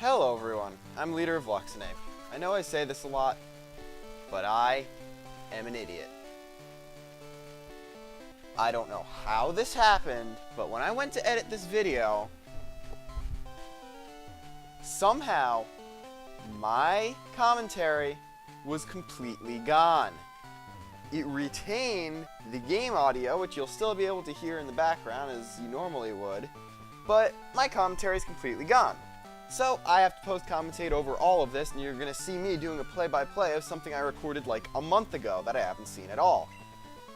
Hello everyone, I'm LeaderofLuxinape. I know I say this a lot, but I am an idiot. I don't know how this happened, but when I went to edit this video, somehow my commentary was completely gone. It retained the game audio, which you'll still be able to hear in the background as you normally would, but my commentary is completely gone. So I have to post-commentate over all of this, and you're going to see me doing a play-by-play of something I recorded like a month ago that I haven't seen at all.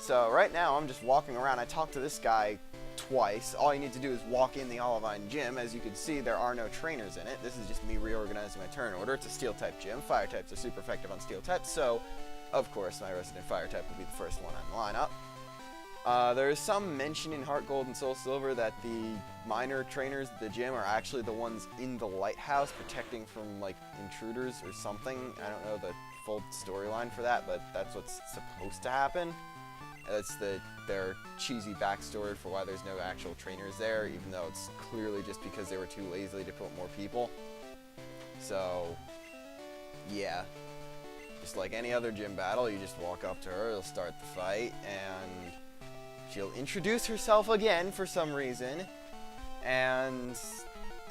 So right now I'm just walking around. I talked to this guy twice. All you need to do is walk in the Olivine gym. As you can see, there are no trainers in it. This is just me reorganizing my turn order. It's a steel-type gym. Fire types are super effective on steel types, so of course my resident fire type will be the first one on the lineup. There is some mention in Heart Gold and Soul Silver that the minor trainers at the gym are actually the ones in the lighthouse protecting from like intruders or something. I don't know the full storyline for that, but that's what's supposed to happen. That's their cheesy backstory for why there's no actual trainers there, even though it's clearly just because they were too lazy to put more people. So, yeah. Just like any other gym battle, you just walk up to her, you'll start the fight, and she'll introduce herself again for some reason, and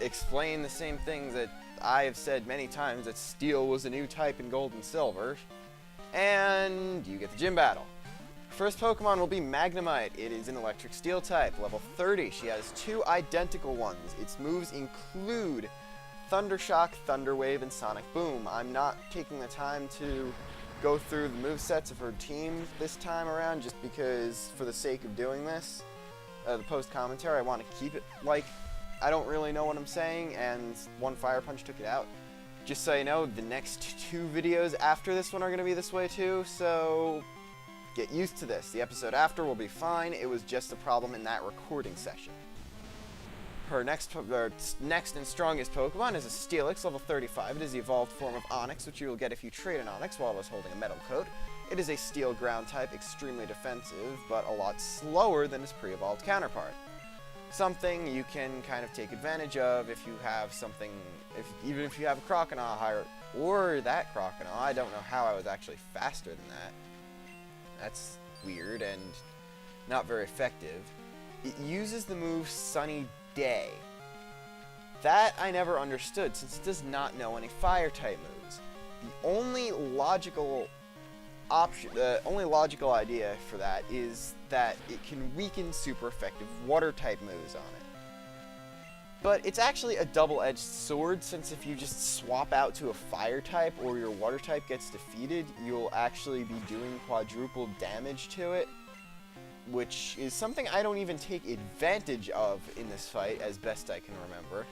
explain the same things that I have said many times, that steel was a new type in gold and silver, and you get the gym battle. First Pokemon will be Magnemite. It is an electric steel type, level 30. She has two identical ones. Its moves include Thunder Shock, Thunder Wave, and Sonic Boom. I'm not taking the time to go through the movesets of her team this time around, just because for the sake of doing this, the post-commentary, I want to keep it like I don't really know what I'm saying, and one Fire Punch took it out. Just so you know, the next two videos after this one are going to be this way too, so get used to this. The episode after will be fine. It was just a problem in that recording session. Her next and strongest Pokemon is a Steelix, level 35. It is the evolved form of Onix, which you will get if you trade an Onix while it was holding a Metal Coat. It is a Steel Ground type, extremely defensive, but a lot slower than its pre-evolved counterpart. Something you can kind of take advantage of if you have something, even if you have a Croconaw higher, or that Croconaw. I don't know how I was actually faster than that. That's weird and not very effective. It uses the move Sunny Day. That I never understood, since it does not know any fire-type moves. The only logical option, the only logical idea for that is that it can weaken super effective water-type moves on it. But it's actually a double-edged sword, since if you just swap out to a fire-type or your water-type gets defeated, you'll actually be doing quadruple damage to it, which is something I don't even take advantage of in this fight, as best I can remember.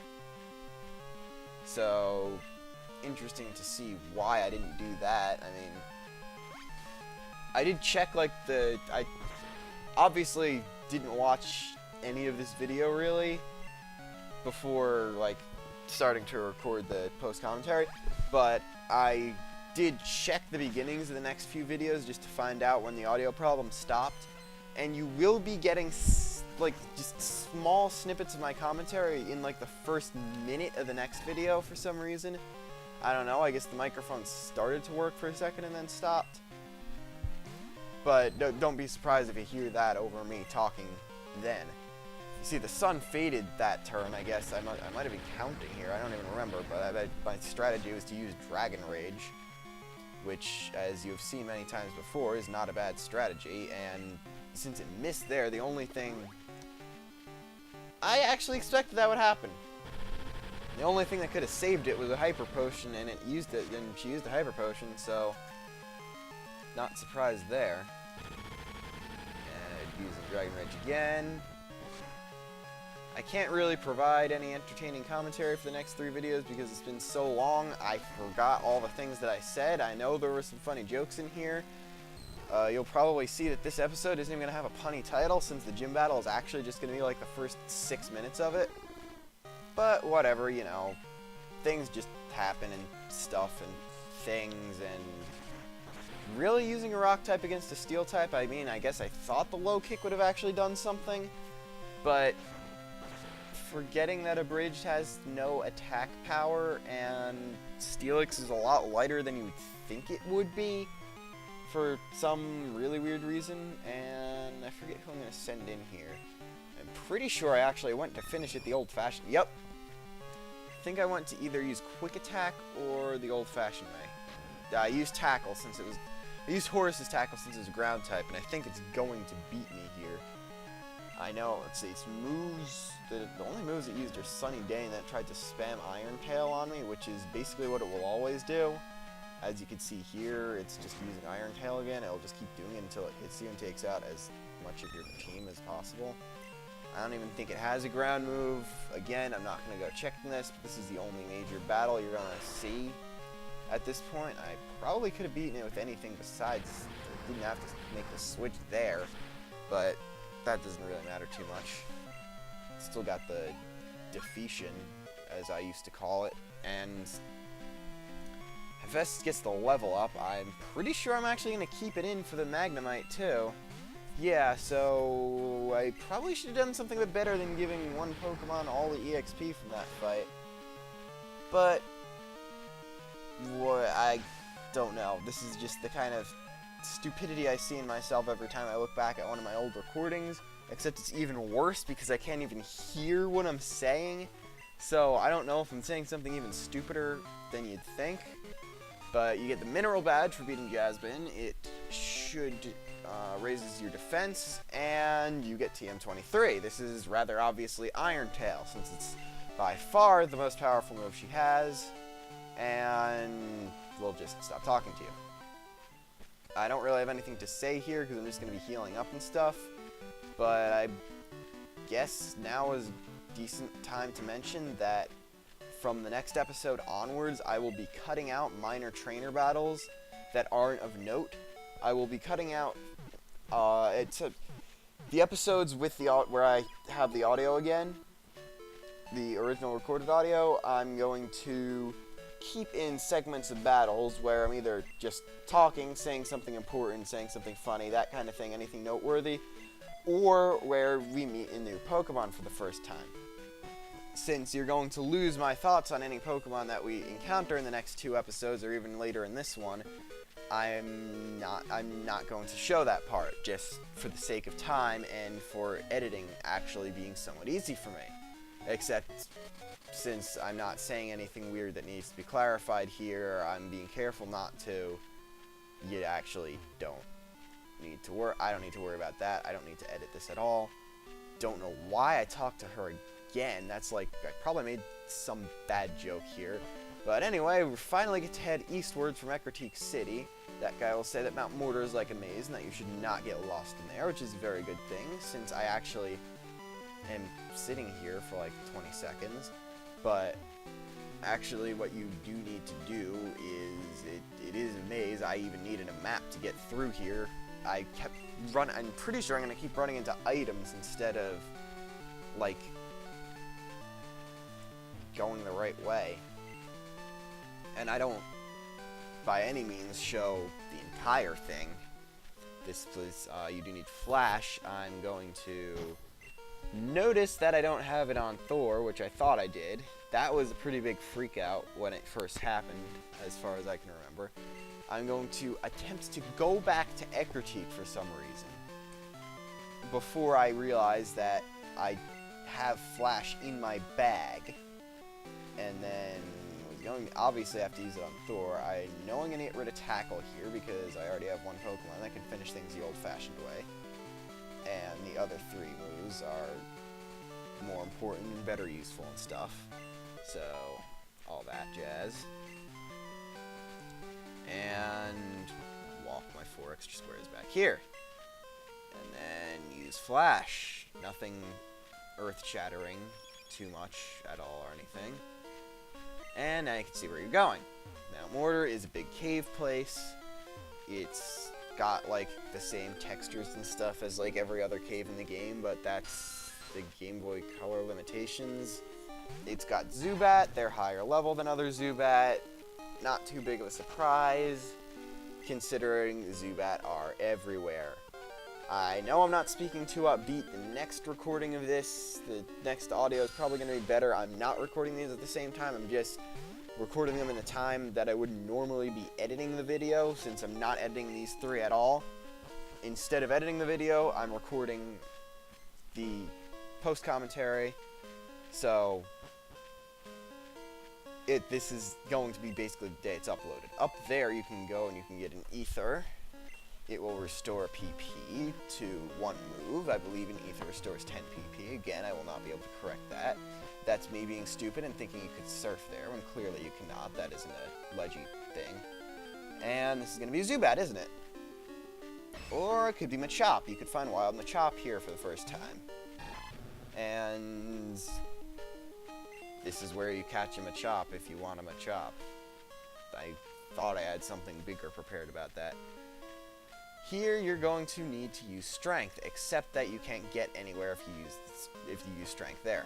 So, interesting to see why I didn't do that. I mean, I did check, like, I obviously didn't watch any of this video, really, before, like, starting to record the post-commentary, but I did check the beginnings of the next few videos just to find out when the audio problem stopped. And you will be getting, like, just small snippets of my commentary in, like, the first minute of the next video for some reason. I don't know, I guess the microphone started to work for a second and then stopped. But don't be surprised if you hear that over me talking then. You see, the sun faded that turn, I guess. I might have been counting here, I don't even remember, but my strategy was to use Dragon Rage, which, as you've seen many times before, is not a bad strategy, and since it missed there, the only thing I actually expected that would happen. The only thing that could have saved it was a Hyper Potion, and it used it, and she used the Hyper Potion, so not surprised there. And using Dragon Rage again. I can't really provide any entertaining commentary for the next 3 videos because it's been so long, I forgot all the things that I said. I know there were some funny jokes in here. You'll probably see that this episode isn't even going to have a punny title, since the gym battle is actually just going to be like the first 6 minutes of it. But whatever, you know, things just happen and stuff and things, and really using a rock type against a steel type, I mean, I guess I thought the low kick would have actually done something, but forgetting that Abridged has no attack power, and Steelix is a lot lighter than you would think it would be for some really weird reason, and I forget who I'm going to send in here. I'm pretty sure I actually went to finish it the old-fashioned... Yep. I think I went to either use Quick Attack or the old-fashioned way. I used Tackle since it was... I used Horus's Tackle since it was ground type, and I think it's going to beat me here. I know, let's see, its moves... The only moves it used are Sunny Day, and then it tried to spam Iron Tail on me, which is basically what it will always do. As you can see here, it's just using Iron Tail again. It'll just keep doing it until it hits you and takes out as much of your team as possible. I don't even think it has a ground move. Again, I'm not going to go checking this, but this is the only major battle you're going to see at this point. I probably could have beaten it with anything besides, I didn't have to make the switch there, but that doesn't really matter too much. Still got the Defeation, as I used to call it, and if Vest gets the level up, I'm pretty sure I'm actually going to keep it in for the Magnemite too. Yeah, so I probably should have done something a bit better than giving one Pokemon all the EXP from that fight. But I don't know. This is just the kind of stupidity I see in myself every time I look back at one of my old recordings, except it's even worse because I can't even hear what I'm saying. So I don't know if I'm saying something even stupider than you'd think. But you get the Mineral Badge for beating Jasmine. It should raises your defense, and you get TM23. This is rather obviously Iron Tail, since it's by far the most powerful move she has, and we'll just stop talking to you. I don't really have anything to say here, because I'm just going to be healing up and stuff, but I guess now is a decent time to mention that from the next episode onwards, I will be cutting out minor trainer battles that aren't of note. I will be cutting out the episodes with the where I have the audio again, the original recorded audio. I'm going to keep in segments of battles where I'm either just talking, saying something important, saying something funny, that kind of thing, anything noteworthy, or where we meet a new Pokemon for the first time. Since you're going to lose my thoughts on any Pokemon that we encounter in the next 2 episodes, or even later in this one, I'm not going to show that part, just for the sake of time and for editing actually being somewhat easy for me. Except, since I'm not saying anything weird that needs to be clarified here, I'm being careful not to. You actually don't need to worry. I don't need to worry about that. I don't need to edit this at all. Don't know why I talked to her again. That's like, I probably made some bad joke here. But anyway, we finally get to head eastwards from Ecruteak City. That guy will say that Mount Mortar is like a maze and that you should not get lost in there, which is a very good thing, since I actually am sitting here for like 20 seconds. But actually what you do need to do is, it is a maze. I even needed a map to get through here. I kept running, I'm pretty sure I'm going to keep running into items instead of, like, going the right way. And I don't, by any means, show the entire thing. This place, you do need Flash. I'm going to notice that I don't have it on Thor, which I thought I did. That was a pretty big freak out when it first happened, as far as I can remember. I'm going to attempt to go back to Ecruteak for some reason, before I realize that I have Flash in my bag, and then going to obviously have to use it on Thor. I know I'm going to get rid of Tackle here because I already have one Pokemon that can finish things the old-fashioned way. And the other 3 moves are more important and better useful and stuff. So, all that jazz. And walk my 4 extra squares back here. And then use Flash. Nothing earth-shattering too much at all or anything. And now you can see where you're going. Mount Mortar is a big cave place. It's got like the same textures and stuff as like every other cave in the game, but that's the Game Boy Color limitations. It's got Zubat. They're higher level than other Zubat. Not too big of a surprise, considering Zubat are everywhere. I know I'm not speaking too upbeat. The next recording of this, the next audio is probably going to be better. I'm not recording these at the same time. I'm just recording them in the time that I would normally be editing the video, since I'm not editing these three at all. Instead of editing the video, I'm recording the post-commentary. So, this is going to be basically the day it's uploaded. Up there, you can go and you can get an ether. It will restore PP to 1 move. I believe an ether restores 10 PP. Again, I will not be able to correct that. That's me being stupid and thinking you could surf there, when clearly you cannot. That isn't a leggy thing. And this is going to be a Zubat, isn't it? Or it could be Machop. You could find Wild Machop here for the first time. And this is where you catch a Machop if you want a Machop. I thought I had something bigger prepared about that. Here, you're going to need to use Strength, except that you can't get anywhere if you use Strength there.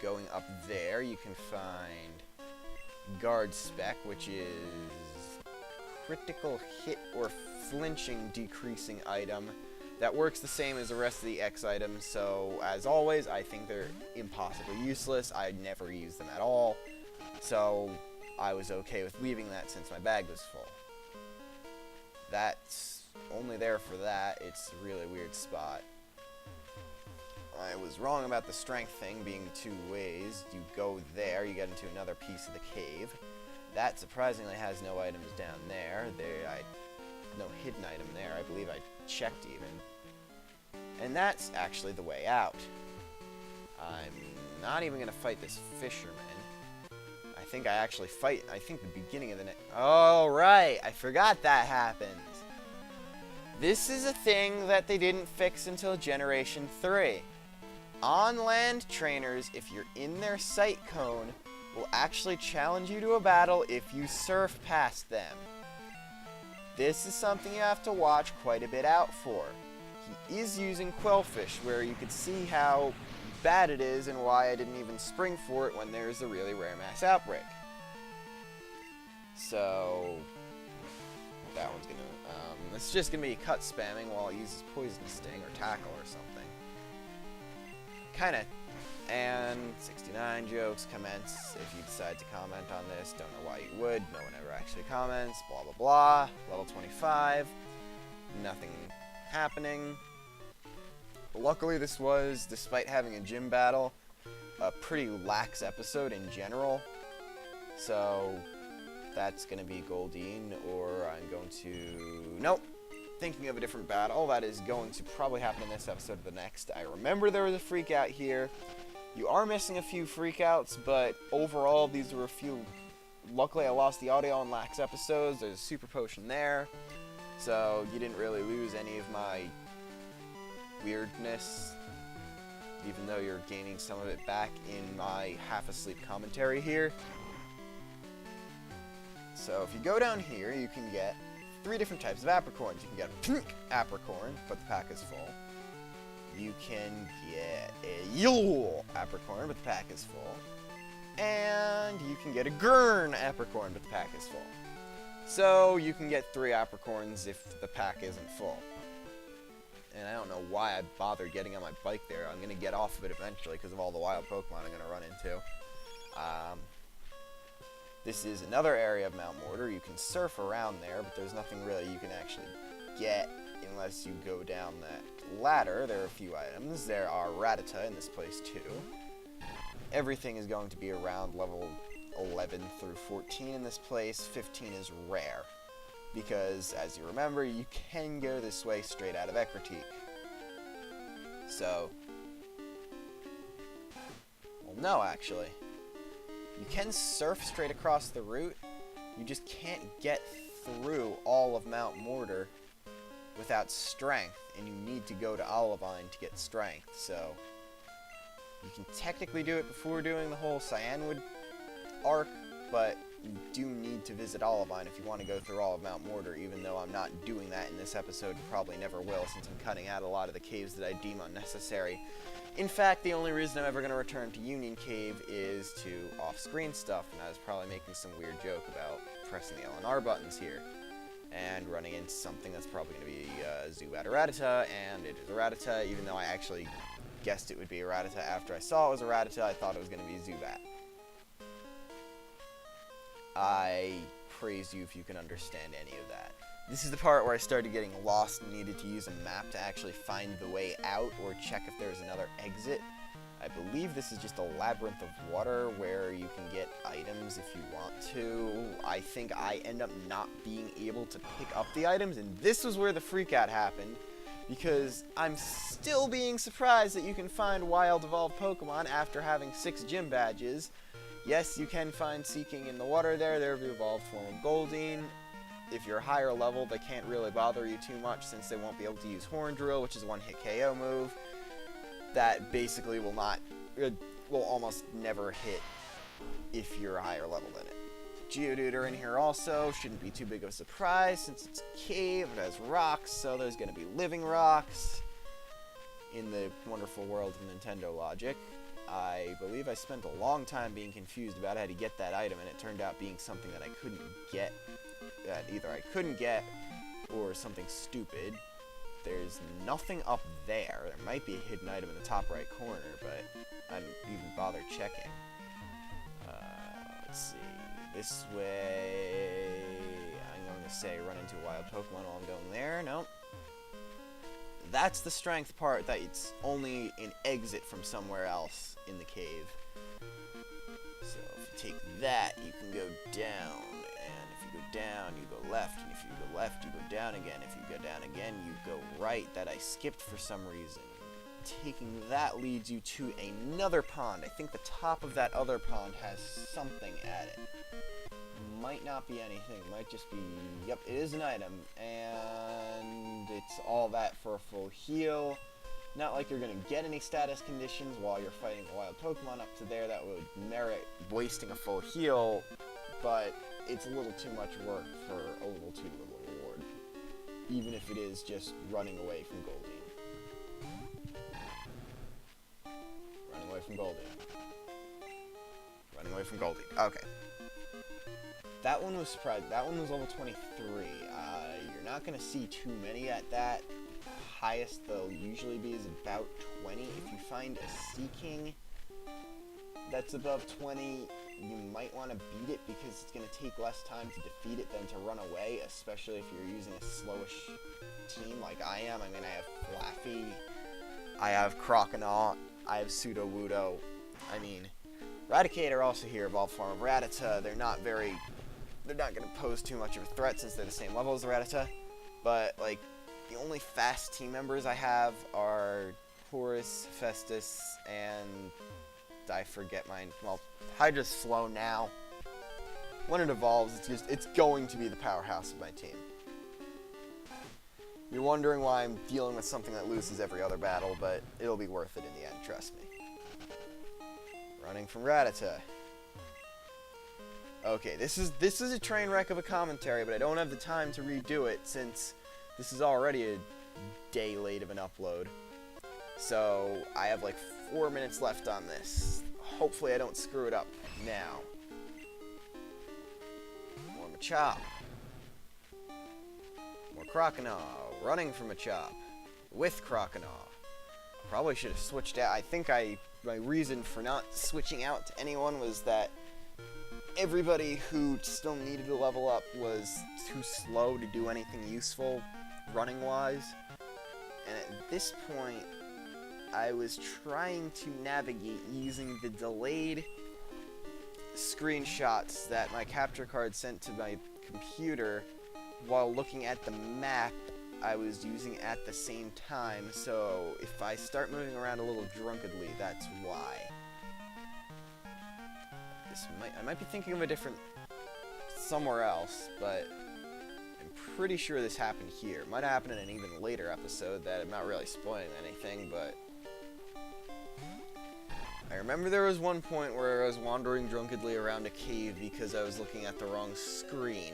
Going up there, you can find Guard Spec, which is critical hit or flinching decreasing item that works the same as the rest of the X items. So, as always, I think they're impossibly useless. I never use them at all. So, I was okay with leaving that since my bag was full. That's only there for that. It's a really weird spot. I was wrong about the strength thing being 2 ways. You go there, you get into another piece of the cave. That surprisingly has no items down there. No hidden item there. I believe I checked even. And that's actually the way out. I'm not even going to fight this Fisherman. I think I actually fight, the beginning of the next... Oh, right! I forgot that happens. This is a thing that they didn't fix until Generation 3. On-land trainers, if you're in their sight cone, will actually challenge you to a battle if you surf past them. This is something you have to watch quite a bit out for. He is using Quillfish, where you could see how bad it is and why I didn't even spring for it when there's a really rare mass outbreak. So, that one's gonna, it's just gonna be cut spamming while it uses Poison Sting or Tackle or something. Kinda. And 69 jokes commence. If you decide to comment on this, don't know why you would. No one ever actually comments. Blah blah blah. Level 25. Nothing happening. Luckily, this was, despite having a gym battle, a pretty lax episode in general. So, that's going to be Goldeen, or I'm going to... Nope. Thinking of a different battle that is going to probably happen in this episode or the next. I remember there was a freak out here. You are missing a few freakouts, but overall, these were a few... Luckily, I lost the audio on lax episodes. There's a super potion there. So, you didn't really lose any of my weirdness, even though you're gaining some of it back in my half-asleep commentary here. So if you go down here, you can get 3 different types of apricorns. You can get a pink apricorn, but the pack is full. You can get a yellow apricorn, but the pack is full. And you can get a gurn apricorn, but the pack is full. So you can get 3 apricorns if the pack isn't full. And I don't know why I bothered getting on my bike there. I'm going to get off of it eventually because of all the wild Pokemon I'm going to run into. This is another area of Mount Mortar. You can surf around there, but there's nothing really you can actually get unless you go down that ladder. There are a few items. There are Rattata in this place too. Everything is going to be around level 11 through 14 in this place. 15 is rare. Because, as you remember, you can go this way straight out of Ecruteak. So... Well, no, actually. You can surf straight across the route. You just can't get through all of Mount Mortar without strength. And you need to go to Olivine to get strength. So, you can technically do it before doing the whole Cyanwood arc, but you do need to visit Olivine if you want to go through all of Mount Mortar, even though I'm not doing that in this episode and probably never will, since I'm cutting out a lot of the caves that I deem unnecessary. In fact, the only reason I'm ever going to return to Union Cave is to off-screen stuff, and I was probably making some weird joke about pressing the L and R buttons here. and running into something that's probably going to be Zubat or Rattata, and it is a Rattata, even though I actually guessed it would be a Rattata after I saw it was a Rattata. I thought it was going to be Zubat. I praise you if you can understand any of that. This is the part where I started getting lost and needed to use a map to actually find the way out or check if there's another exit. I believe this is just a labyrinth of water where you can get items if you want to. I think I end up not being able to pick up the items, and this was where the freakout happened, because I'm still being surprised that you can find wild evolved Pokemon after having 6 gym badges. Yes, you can find Seeking in the water there. They're the evolved form of Goldeen. If you're higher level, they can't really bother you too much since they won't be able to use Horn Drill, which is a one-hit KO move. That basically will almost never hit if you're a higher level than it. Geodude are in here also. Shouldn't be too big of a surprise since it's a cave. It has rocks, so there's going to be living rocks in the wonderful world of Nintendo logic. I believe I spent a long time being confused about how to get that item, and it turned out being something that I couldn't get. That either I couldn't get or something stupid. There's nothing up there. There might be a hidden item in the top right corner, but I didn't even bother checking. Let's see. This way... I'm going to say run into a wild Pokemon while I'm going there. Nope. That's the strength part, that it's only an exit from somewhere else in the cave. So if you take that, you can go down. And if you go down, you go left. And if you go left, you go down again. If you go down again, you go right. That I skipped for some reason. Taking that leads you to another pond. I think the top of that other pond has something at it. Might not be anything. Might just be... Yep, it is an item. And it's all that for a full heal. Not like you're going to get any status conditions while you're fighting a wild Pokemon up to there. That would merit wasting a full heal. But it's a little too much work for a little too little reward. Even if it is just running away from Goldeen. Running away from Goldeen. Running away from Goldeen. Okay. That one was surprising. That one was level 23. You're not going to see too many at that. Highest they'll usually be is about 20. If you find a Seeking that's above 20, you might want to beat it because it's going to take less time to defeat it than to run away, especially if you're using a slowish team like I am. I mean, I have Flaffy, I have Croconaw, I have Sudowoodo. I mean, Raticator also here, evolved form of Rattata. They're not going to pose too much of a threat since they're the same level as the Rattata. But, like, the only fast team members I have are Horus, Festus, and I forget mine. Well, Hydra's slow now. When it evolves, it's going to be the powerhouse of my team. You're wondering why I'm dealing with something that loses every other battle, but it'll be worth it in the end, trust me. Running from Rattata. Okay, this is a train wreck of a commentary, but I don't have the time to redo it since this is already a day late of an upload. So I have like 4 minutes left on this. Hopefully I don't screw it up now. More Machop. More Croconaw. Running from Machop. With Croconaw. Probably should have switched out. I think my reason for not switching out to anyone was that everybody who still needed to level up was too slow to do anything useful running-wise. And at this point, I was trying to navigate using the delayed screenshots that my capture card sent to my computer while looking at the map I was using at the same time. So if I start moving around a little drunkenly, that's why. I might be thinking of a different somewhere else, but I'm pretty sure this happened here. It might happen in an even later episode that I'm not really spoiling anything, but I remember there was one point where I was wandering drunkenly around a cave because I was looking at the wrong screen.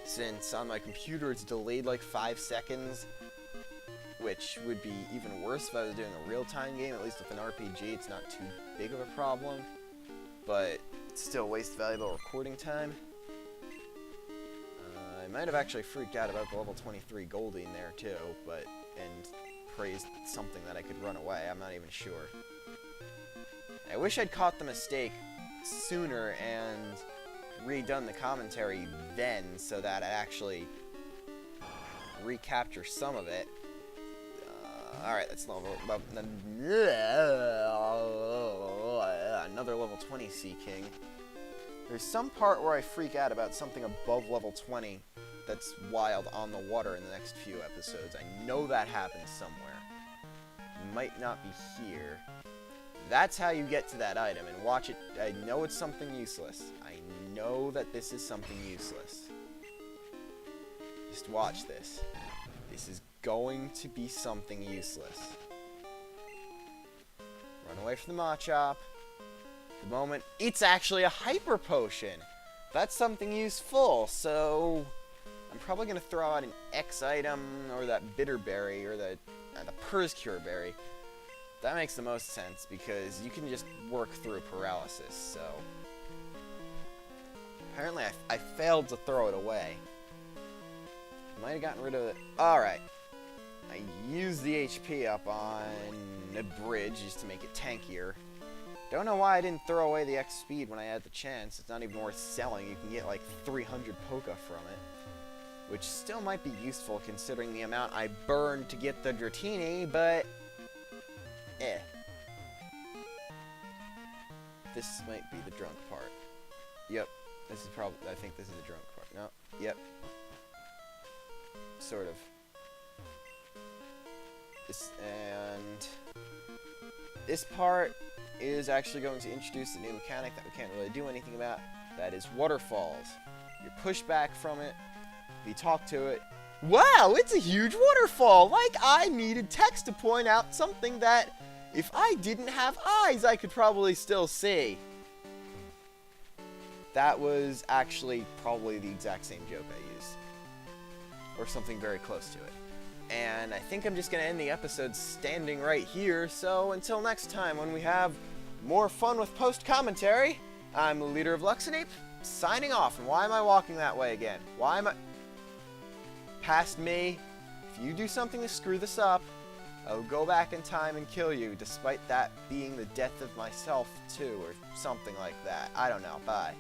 Since on my computer it's delayed like 5 seconds, which would be even worse if I was doing a real-time game. At least with an RPG, it's not too big of a problem, but still waste valuable recording time. I might have actually freaked out about the level 23 Goldie in there too, and praised something that I could run away. I'm not even sure. I wish I'd caught the mistake sooner and redone the commentary then, so that I'd actually recapture some of it. Alright, that's level... Another level 20 Sea King. There's some part where I freak out about something above level 20 that's wild on the water in the next few episodes. I know that happens somewhere. Might not be here. That's how you get to that item, and watch it. I know it's something useless. I know that this is something useless. Just watch this. This is going to be something useless. Run away from the Machop. The moment it's actually a hyper potion. That's something useful, so I'm probably going to throw out an X item, or that bitter berry, or the Purse Cure berry. That makes the most sense, because you can just work through paralysis, so... Apparently I failed to throw it away. Might have gotten rid of it. Alright. I used the HP up on a bridge just to make it tankier. Don't know why I didn't throw away the X speed when I had the chance. It's not even worth selling. You can get like 300 Poké from it. Which still might be useful considering the amount I burned to get the Dratini, but... This might be the drunk part. Yep. This is probably... I think this is the drunk part. No. Yep. Sort of. This part is actually going to introduce a new mechanic that we can't really do anything about. That is waterfalls. You're pushed back from it. If you talk to it, wow, it's a huge waterfall! Like I needed text to point out something that, if I didn't have eyes, I could probably still see. That was actually probably the exact same joke I used. Or something very close to it. And I think I'm just going to end the episode standing right here, so until next time when we have more fun with post-commentary, I'm the Leader of Luxinape, signing off. And why am I walking that way again? Why am I... Past me. If you do something to screw this up, I'll go back in time and kill you, despite that being the death of myself too, or something like that. I don't know. Bye.